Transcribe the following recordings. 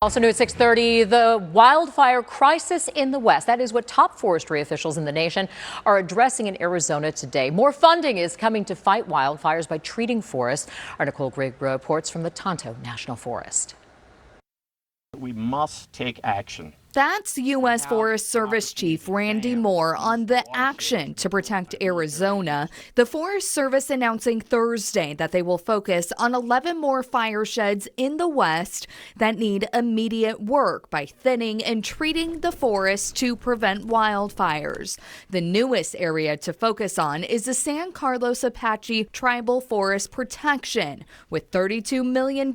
Also new at 6:30, the wildfire crisis in the West. That is what top forestry officials in the nation are addressing in Arizona today. More funding is coming to fight wildfires by treating forests. Our Nicole Grigg reports from the Tonto National Forest. We must take action. That's U.S. Forest Service Chief Randy Moore on the action to protect Arizona. The Forest Service announcing Thursday that they will focus on 11 more fire sheds in the West that need immediate work by thinning and treating the forest to prevent wildfires. The newest area to focus on is the San Carlos Apache Tribal Forest Protection, with $32 million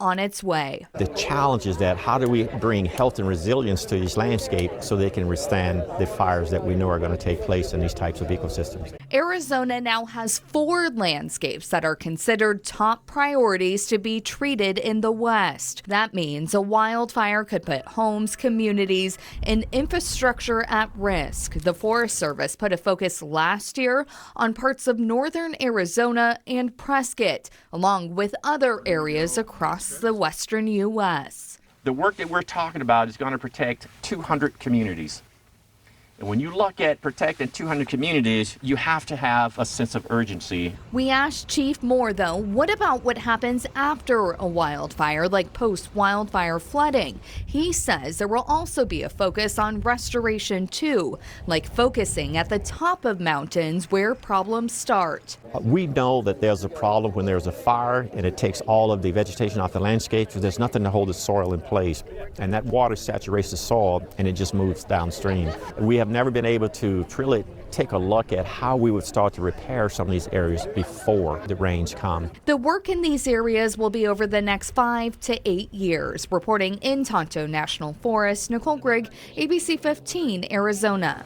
on its way. The challenge is that how do we bring health and resilience to these landscapes so they can withstand the fires that we know are going to take place in these types of ecosystems. Arizona now has 4 landscapes that are considered top priorities to be treated in the West. That means a wildfire could put homes, communities, and infrastructure at risk. The Forest Service put a focus last year on parts of northern Arizona and Prescott, along with other areas across the western U.S. The work that we're talking about is going to protect 200 communities. And when you look at protecting 200 communities, you have to have a sense of urgency. We asked Chief Moore, though, what about what happens after a wildfire, like post-wildfire flooding? He says there will also be a focus on restoration, too, like focusing at the top of mountains where problems start. We know that there's a problem when there's a fire and it takes all of the vegetation off the landscape, so there's nothing to hold the soil in place. And that water saturates the soil and it just moves downstream. We have never been able to truly take a look at how we would start to repair some of these areas before the rains come. The work in these areas will be over the next 5 to 8 years. Reporting in Tonto National Forest, Nicole Grigg, ABC 15 Arizona.